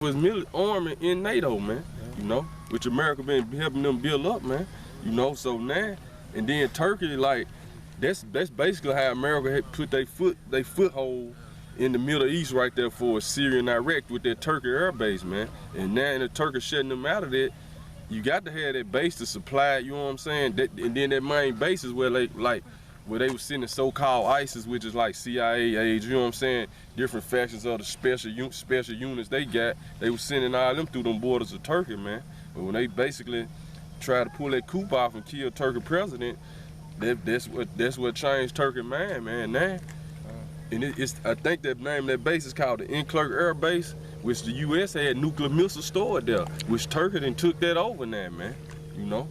his military army in NATO, man. You know, which America been helping them build up, man. You know, so now, and then Turkey, like, that's basically how America had put their foothold in the Middle East right there for Syria and Iraq with that Turkey air base, man. And now the Turkey shutting them out of that, you got to have that base to supply, you know what I'm saying? And then that main base is where where they were sending so-called ISIS, which is like CIA age, you know what I'm saying? Different factions of the special units they got. They were sending all them through them borders of Turkey, man. But when they basically tried to pull that coup off and kill Turkey president, that's what changed Turkey mind, man. Now, and I think that name of that base is called the Enclerk Air Base, which the U.S. had nuclear missiles stored there, which Turkey then took that over now, man. You know.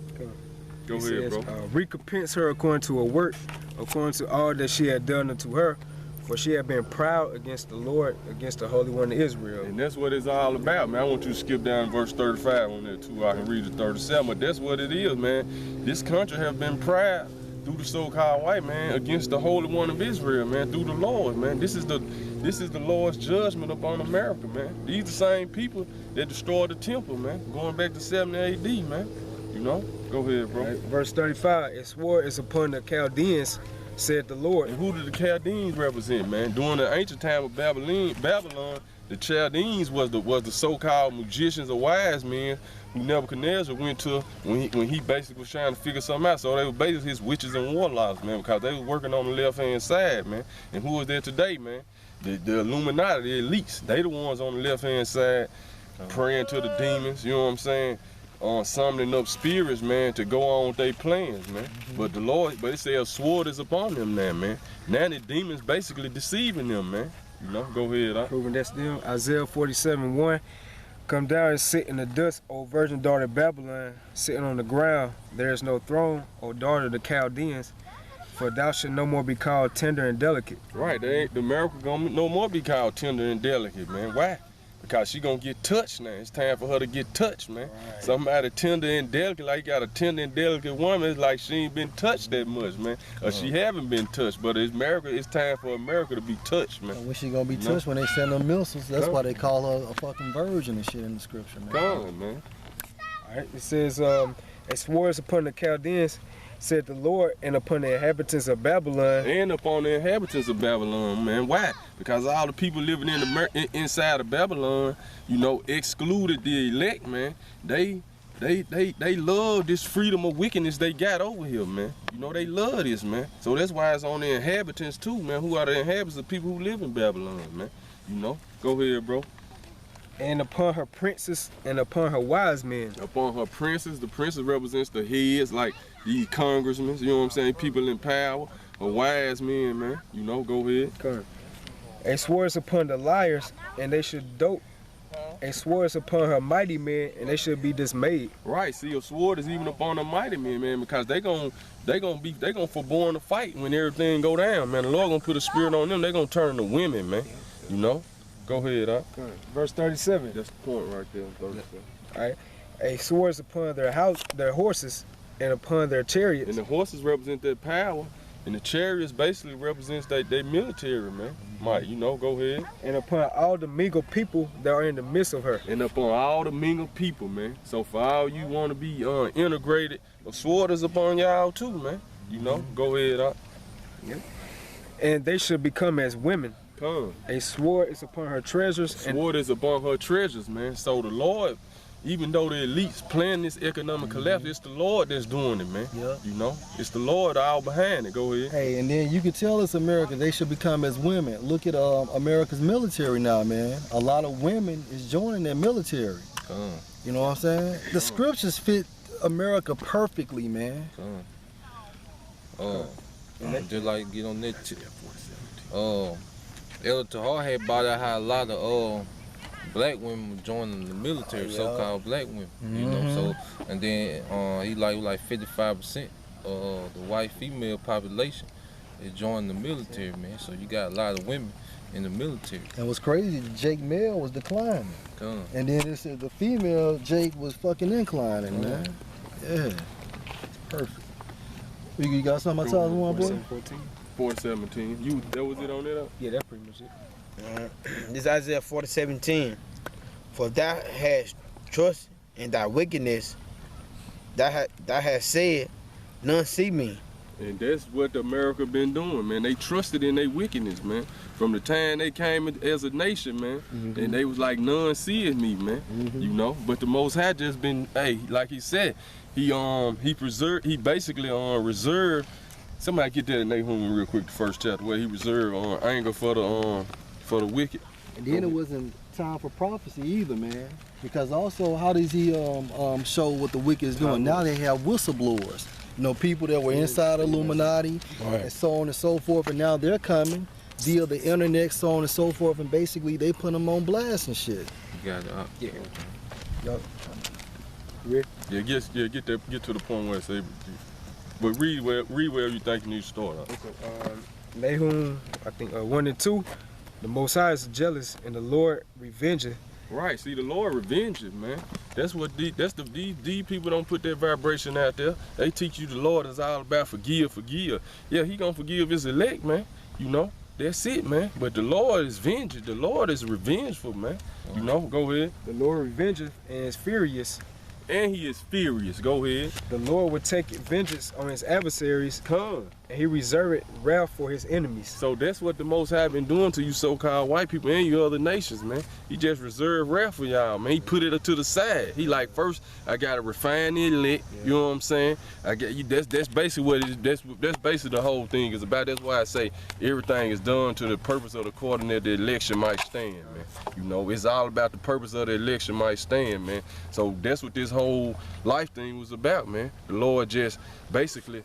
Go ahead, bro. Recompense her according to her work, according to all that she had done unto her, for she had been proud against the Lord, against the Holy One of Israel. And that's what it's all about, man. I want you to skip down to verse 35 on that too. I can read the 37, but that's what it is, man. This country have been proud through the so-called white man against the Holy One of Israel, man, through the Lord, man. This is the Lord's judgment upon America, man. These the same people that destroyed the temple, man, going back to 70 AD, man. You know? Go ahead, bro. Right, verse 35, it swore is upon the Chaldeans, said the Lord. And who did the Chaldeans represent, man? During the ancient time of Babylon, the Chaldeans was the so-called magicians or wise men who Nebuchadnezzar went to when he basically was trying to figure something out. So they were basically his witches and warlocks, man, because they were working on the left-hand side, man. And who is there today, man? The Illuminati, the elites. They the ones on the left-hand side praying to the demons, you know what I'm saying? Summoning up spirits, man, to go on with their plans, man. But the Lord, it says a sword is upon them now, man. Now the demons basically deceiving them, man. You know, go ahead. Proving that's them. Isaiah 47:1. Come down and sit in the dust, O virgin daughter of Babylon, sitting on the ground. There is no throne, O daughter of the Chaldeans, for thou shalt no more be called tender and delicate. Right, the America gonna no more be called tender and delicate, man. Why? Because she gonna get touched now. It's time for her to get touched, man. Right. Somebody tender and delicate, like you got a tender and delicate woman, it's like she ain't been touched that much, man. Or she haven't been touched, but it's time for America to be touched, man. When she gonna be touched when they send them missiles? That's why they call her a fucking virgin and shit in the scripture, man. Come on, man. All right, it says, it swore upon the Chaldeans, said the Lord, and upon the inhabitants of Babylon. And upon the inhabitants of Babylon, man. Why? Because all the people living inside of Babylon, you know, excluded the elect, man. They love this freedom of wickedness they got over here, man. You know, they love this, man. So that's why it's on the inhabitants too, man. Who are the inhabitants? The people who live in Babylon, man. You know? Go ahead, bro. And upon her princes and upon her wise men. Upon her princes, the princes represents the heads, like these congressmen, you know what I'm saying, people in power, or wise men, man. You know, go ahead. Okay. And swore upon the liars, and they should dote. And swore upon her mighty men, and they should be dismayed. Right. See, a sword is even upon the mighty men, man, because they gonna forborn to fight when everything go down, man. The Lord gonna put a spirit on them. They gonna turn to women, man. You know. Go ahead, Verse 37. That's the point right there. 37. All right. A sword upon their horses, and upon their chariots. And the horses represent their power, and the chariots basically represents their military, man. Mike, you know, go ahead. And upon all the mingled people that are in the midst of her. And upon all the mingled people, man. So for all you want to be integrated, a sword is upon y'all too, man. You know, go ahead, Yep. And they should become as women. Come. A sword is upon her treasures. A sword is upon her treasures, man. So the Lord, even though the elites plan this economic collapse, it's the Lord that's doing it, man. Yep. You know, it's the Lord all behind it. Go ahead. Hey, and then you can tell it's America. They should become as women. Look at America's military now, man. A lot of women is joining their military. You know what I'm saying? The scriptures fit America perfectly, man. Just like get on that Elder Tahar had brought out how a lot of black women were joining the military, so-called black women. You know, so and then he like 55% of the white female population is joining the military, man. So you got a lot of women in the military. And what's crazy, Jake male was declining. And then it said the female Jake was fucking inclining, man. Yeah, it's perfect. You got something I told one, boy? 4:17. That was it on that? Yeah, that's pretty much it. This is Isaiah 40:17. For thou hast trust in thy wickedness, thou hast said, none see me. And that's what America been doing, man. They trusted in their wickedness, man. From the time they came as a nation, man, and they was like, none seeth me, man. You know. But the Most High just been, hey, like he said, he basically reserved. Somebody get that in their home real quick. The first chapter where he reserved anger for the wicked. And then it wasn't time for prophecy either, man. Because also, how does he show what the wicked is doing? Now they have whistleblowers. You know, people that were inside Illuminati and so on and so forth, and now they're coming via the internet, so on and so forth, and basically they put them on blast and shit. You got it. Yeah, get to the point where it's able to. But read where you think you need to start. Nahum, I think 1 and 2. The Most High is jealous, and the Lord revengeth. Right, see, the Lord revenges, man. That's what these people don't put that vibration out there. They teach you the Lord is all about forgive. Yeah, he gonna forgive his elect, man. You know, that's it, man. But the Lord is vengeance. The Lord is revengeful, man. You know, go ahead. The Lord revengeth and is furious. And he is furious. Go ahead. The Lord will take vengeance on his adversaries. Come. And he reserved wrath for his enemies. So that's what the Most High been doing to you so-called white people and you other nations, man. He just reserved wrath for y'all, man. He put it to the side. He like, first, I gotta refine the elect. You know what I'm saying? I get you. That's basically what it is. That's basically the whole thing is about. That's why I say everything is done to the purpose of the according that the election might stand, man. You know, it's all about the purpose of the election might stand, man. So that's what this whole life thing was about, man. The Lord just basically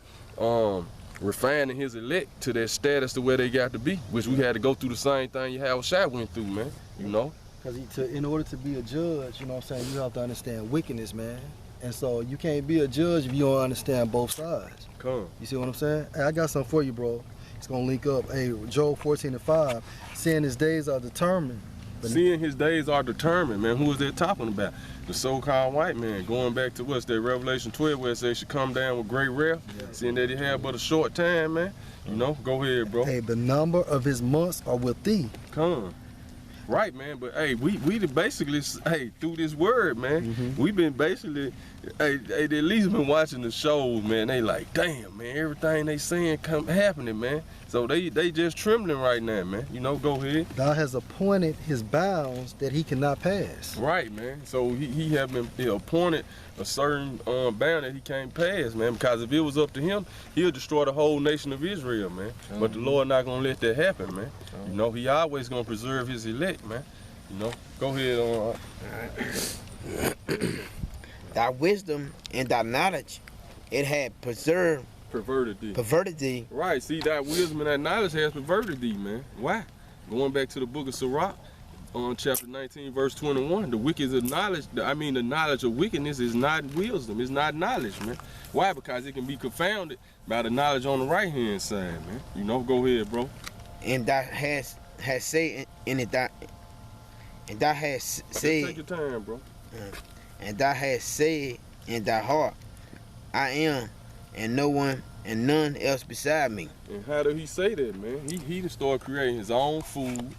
refining his elect to their status to where they got to be, which we had to go through the same thing Yahushua went through, man. You know? Because in order to be a judge, you know what I'm saying, you have to understand wickedness, man. And so you can't be a judge if you don't understand both sides. Come. You see what I'm saying? Hey, I got something for you, bro. It's going to link up. Hey, Job 14:5, saying his days are determined. Seeing his days are determined, man. Who is that talking about? The so-called white man. Going back to what's that Revelation 12 where it says he should come down with great wrath. Yeah. Seeing that he had but a short time, man. You know, go ahead, bro. Hey, the number of his months are with thee. Come. Right, man. But hey, we basically, hey, through this word, man, we've been basically, hey, they at least been watching the shows, man. They like, damn, man, everything they saying happening, man. So they just trembling right now, man. You know, go ahead. God has appointed his bounds that he cannot pass. Right, man. So he have been appointed a certain bound that he can't pass, man. Because if it was up to him, he'll destroy the whole nation of Israel, man. But the Lord not gonna let that happen, man. You know, he always gonna preserve his elect, man. You know, go ahead on. Thy wisdom and thy knowledge, it had perverted thee. Right, see, that wisdom and that knowledge has perverted thee, man. Why? Going back to the book of Sirach, on chapter 19, verse 21, the knowledge of wickedness is not wisdom, it's not knowledge, man. Why? Because it can be confounded by the knowledge on the right-hand side, man. You know, go ahead, bro. And thou hast said in it that, and thou hast said, take your time, bro. And thou hast said in thy heart, I am, and no one and none else beside me. And how did he say that, man? He done started creating his own food.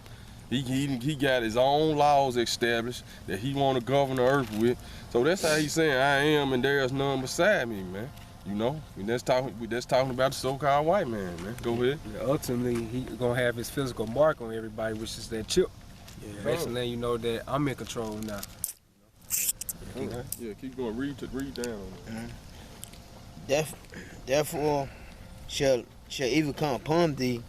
He got his own laws established that he want to govern the earth with. So that's how he's saying, I am, and there is none beside me, man. You know, and that's talking about the so-called white man, man. Go ahead. Yeah, ultimately, he gonna have his physical mark on everybody, which is that chip. Yeah, basically, you know that I'm in control now. Yeah, keep going. Read down. Therefore shall evil come upon thee,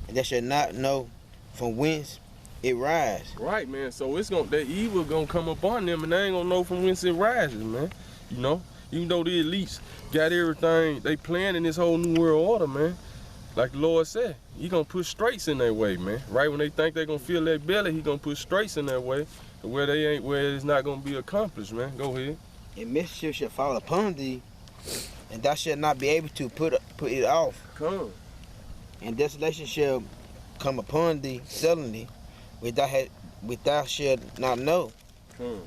and thou shalt not know from whence it rise. Right, man. So that evil gonna come upon them, and they ain't gonna know from whence it rises, man. You know, even though the elites got everything, they planning this whole new world order, man. Like the Lord said, he gonna put straights in their way, man. Right when they think they gonna feel their belly, he gonna put straights in their way to where it's not gonna be accomplished, man. Go ahead. And mischief shall fall upon thee, and thou shalt not be able to put it off. Come. And desolation shall come upon thee suddenly, which thou shalt not know. Come.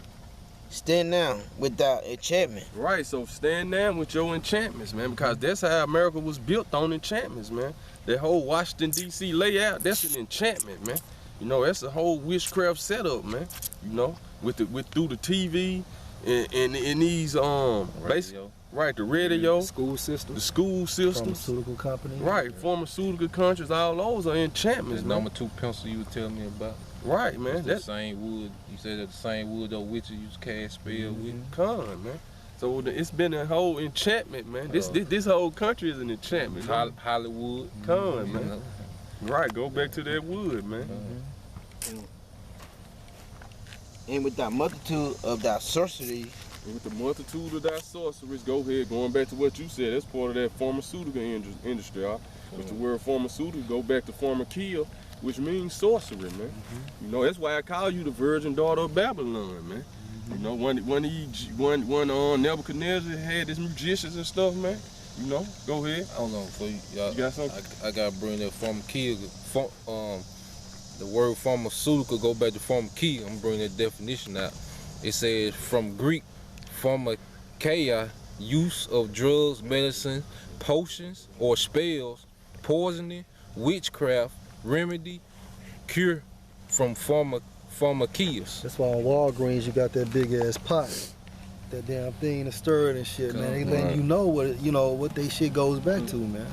Stand now with thy enchantment. Right, so stand down with your enchantments, man, because that's how America was built, on enchantments, man. That whole Washington, D.C. layout, that's an enchantment, man. You know, that's a whole witchcraft setup, man. You know, with through the TV and these Radio. right, the radio, School system. the school systems, Pharmaceutical company. right, pharmaceutical countries, all those are enchantments, The man. number 2 pencil you were telling me about. Right, man. That's the That's same wood. You said that the same wood those witches used to cast spell with. con, man. So it's been a whole enchantment, man. This whole country is an enchantment. Man. Hollywood. Con, You man. know? Right, go back to that wood, man. And with that multitude of thy sorcery, With the multitude of thy sorceries, go ahead, going back to what you said, that's part of that pharmaceutical industry. With the word pharmaceutical, go back to pharmakia, which means sorcery, man. You know, that's why I call you the virgin daughter of Babylon, man. You know, when Nebuchadnezzar had his magicians and stuff, man. You know, go ahead. Hold on, for you You got something? I gotta bring that pharmakia. The word pharmaceutical go back to pharmakia. I'm bringing that definition out. It says from Greek, pharmakeia, use of drugs, medicine, potions, or spells, poisoning, witchcraft, remedy, cure from pharmakias. That's why on Walgreens you got that big ass pot. That damn thing is stirred and shit, man. They letting you know what they shit goes back to, man.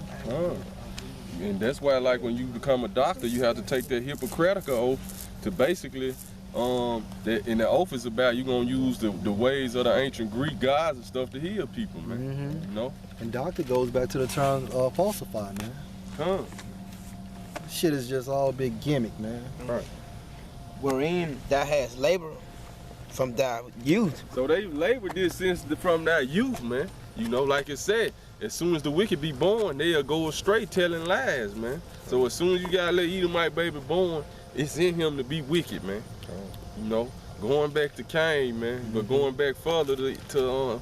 And that's why, like, when you become a doctor, you have to take that Hippocratic oath to basically, that in the oath is about you gonna use the ways of the ancient Greek gods and stuff to heal people, man. You know? And doctor goes back to the term falsify, man. Shit is just all a big gimmick, man. Right. wherein thou hast labored from thy youth. So they labored this since from that youth, man. You know, like it said, as soon as the wicked be born, they'll go astray telling lies, man. So as soon as you got a little Edomite baby born, it's in him to be wicked, man. You know, going back to Cain, man, but going back further to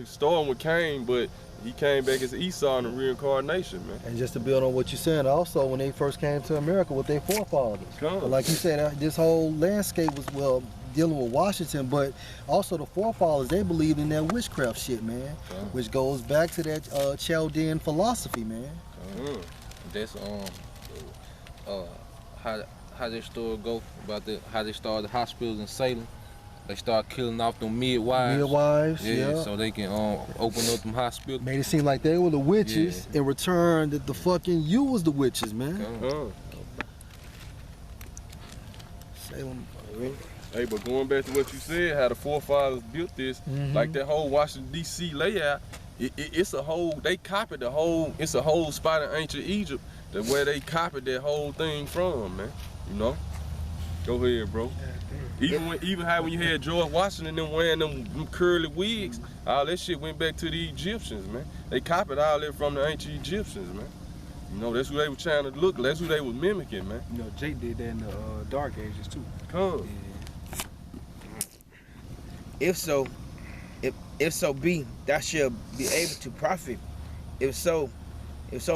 starting with Cain, but he came back as Esau in the reincarnation, man. And just to build on what you're saying, also when they first came to America with their forefathers, but like you said, this whole landscape was dealing with Washington, but also the forefathers, they believed in that witchcraft shit, man, which goes back to that Chaldean philosophy, man. That's how this story go about how they started the hospitals in Salem. They start killing off them midwives. Yeah. So they can open up them hospitals. Made it seem like they were the witches. In return, that the fucking you was the witches, man. Salem. Hey, but going back to what you said, how the forefathers built this, like that whole Washington D.C. layout, it's a whole. They copied the whole. It's a whole spot in ancient Egypt, where they copied that whole thing from, man. You know. Go ahead, bro. Even how when you had George Washington them wearing them curly wigs, all that shit went back to the Egyptians, man. They copied all that from the ancient Egyptians, man. You know, that's who they were trying to look. That's who they was mimicking, man. You know, Jake did that in the Dark Ages too. If so be, thou shalt be able to profit. If so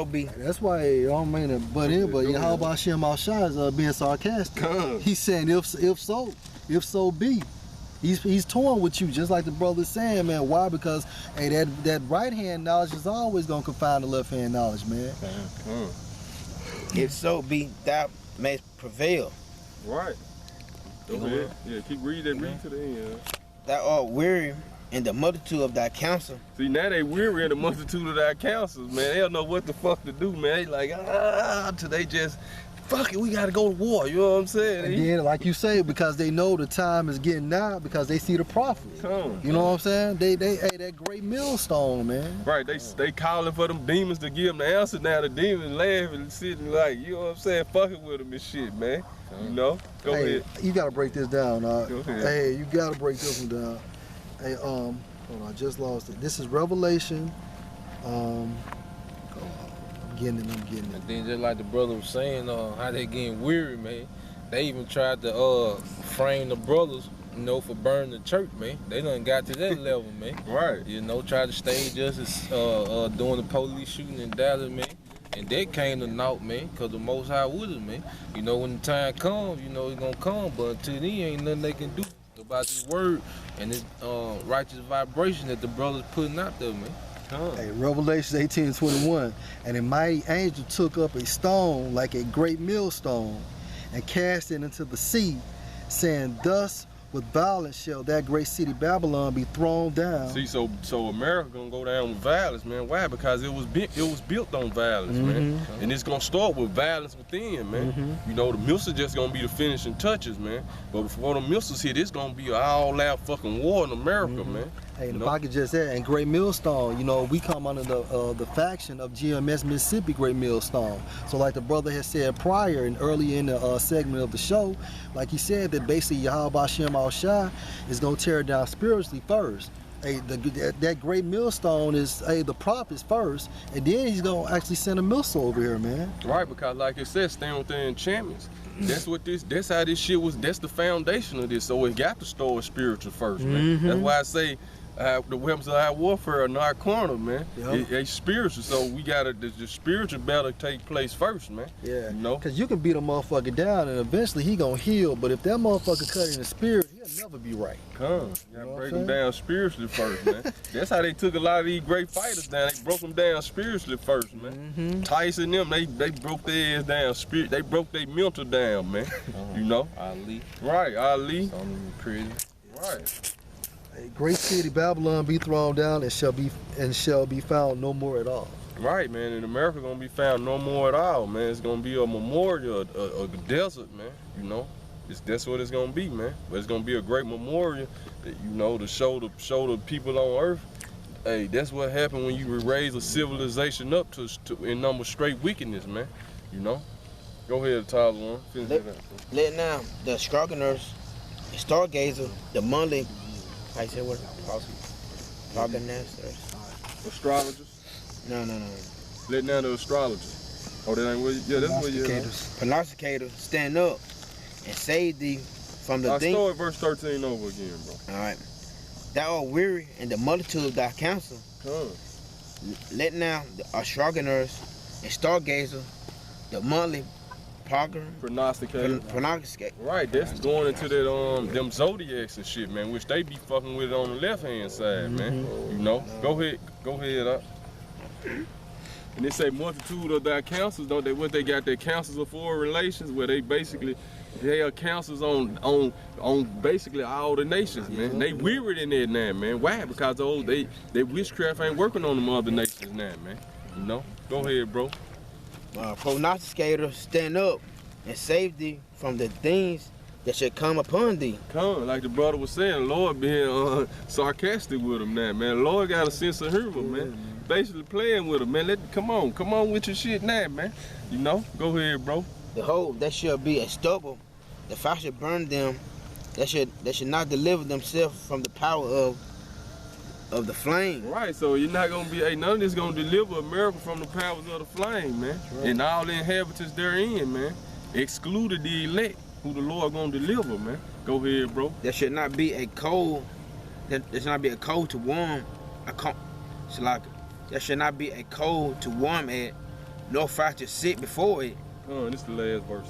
be. That's why I don't mean to butt in, but how about Shem Al-Shai being sarcastic? He's saying if so be. He's torn with you, just like the brother's saying, man. Why? Because hey, that right hand knowledge is always gonna confound the left hand knowledge, man. If so be thou mayst prevail. Right. Go ahead. Yeah, keep reading. Read to the end. Thou art weary in the multitude of thy counsel. See, now they weary in the multitude of thy counsels, man. They don't know what the fuck to do, man. They like, till they just, fuck it, we gotta go to war. You know what I'm saying? And then, like you say, because they know the time is getting now, because they see the prophet. You know what I'm saying? They that great millstone, man. Right, they calling for them demons to give them the answer. Now the demons laughing and sitting like, you know what I'm saying, fucking with them and shit, man. You know? Go ahead. You gotta break this down, Go ahead. Hey, you gotta break this one down. Hey, hold on, I just lost it. This is Revelation. I'm getting it. And then just like the brother was saying, how they getting weary, man. They even tried to frame the brothers, you know, for burning the church, man. They done got to that level, man. Right. You know, tried to stage us as doing the police shooting in Dallas, man. And that came to naught, man, because the Most High with us, man. You know, when the time comes, you know it's gonna come, but until then, ain't nothing they can do about this word and this righteous vibration that the brothers putting out there, man. Hey, Revelation 18:21. And a mighty angel took up a stone like a great millstone, and cast it into the sea, saying, thus with violence shall that great city Babylon be thrown down. See, so America gonna go down with violence, man. Why? Because it was built on violence, man. And it's gonna start with violence within, man. You know, the missiles just gonna be the finishing touches, man. But before the missiles hit, it's gonna be an all-out fucking war in America, man. Hey, if I could just add, and Great Millstone, you know, we come under the faction of GMS Mississippi Great Millstone. So like the brother had said prior and earlier in the segment of the show, like he said that basically Yahweh Shem Al-Shai is going to tear it down spiritually first. Hey, that Great Millstone is, hey, the prophets first, and then he's going to actually send a missile over here, man. Right, because like it said, stand with the enchantments. That's how this shit was, that's the foundation of this. So it got to start spiritual first, man. That's why I say, the weapons of our warfare are not carnal, man. It's spiritual, so we gotta the spiritual battle take place first, man. Yeah, you know, cause you can beat a motherfucker down and eventually he gonna heal, but if that motherfucker cut in the spirit, he'll never be right. You gotta break them down spiritually first, man. That's how they took a lot of these great fighters down. They broke them down spiritually first, man. Tyson them, they broke their ass down spirit. They broke their mental down, man. You know, Ali. Right, Ali. Pretty. Right. A great city Babylon be thrown down and shall be found no more at all. Right, man. And America gonna be found no more at all, man. It's gonna be a memorial, a desert, man. You know, that's what it's gonna be, man. But it's gonna be a great memorial, you know, to show the people on earth. Hey, that's what happened when you raise a civilization up to in number straight wickedness, man. You know. Go ahead, Tyler. One. Finish that out. Let now the astrogoners, the stargazer, the monthly. I said what? Prognosticators. Astrologers. No. Let down the astrologers. Oh, that ain't what? Yeah, that's what you. Prognosticators, stand up and save thee from the thing. I start verse 13 over again, bro. All right. Thou art weary, and the multitude of thy counsel. Let now the astrogoners and stargazer, the monthly prognosticator. Right, that's going into that them zodiacs and shit, man, which they be fucking with it on the left hand side, man. You know. Go ahead up. And they say multitude of thy counsels, don't they? What they got their counsels of foreign relations, where they basically are counsels on basically all the nations, man. They wearied in there now, man. Why? Because they witchcraft ain't working on them other nations now, man. You know. Go ahead, bro. Prognosticators, stand up and save thee from the things that should come upon thee. Like the brother was saying, the Lord being sarcastic with him now, man. The Lord got a sense of humor, man. Basically playing with him, man. Come on with your shit now, man. You know, go ahead, bro. Behold, that shall be a stubble. The fire should burn them. That should not deliver themselves from the power of the flame. Right, so you're not gonna be, none of this gonna deliver America from the powers of the flame, man. Right. And all the inhabitants therein, man. Excluded the elect, who the Lord gonna deliver, man. Go ahead, bro. There should not be a coal. There should not be a coal to warm. There should not be a coal to warm it, nor fire to sit before it. This is the last verse.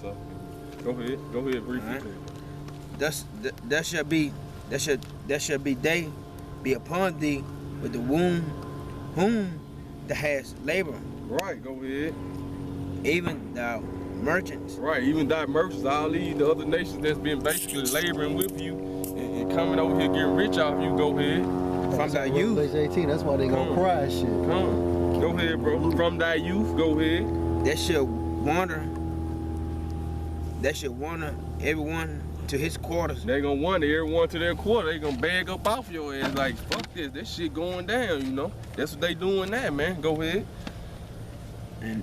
Go ahead, briefly. Right. There shall be day be upon thee with the womb, whom thou hast labor. Right, go ahead. Even thou merchants. Right, even thy merchants, all these the other nations that's been basically laboring with you and coming over here getting rich off you. Go ahead. From thy youth. Page 18, that's why they gonna cry and shit. Go ahead, bro. From thy youth, go ahead. That shall wander everyone to his quarters. They gonna wander everyone to their quarter. They gonna bag up off your ass like, fuck this. That shit going down, you know. That's what they doing now, man. Go ahead. And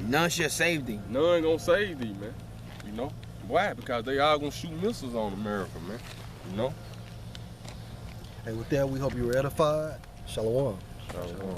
none shall save thee. None gonna save thee, man. You know? Why? Because they all gonna shoot missiles on America, man. You know? Hey, with that, we hope you were edified. Shalom. Shalom.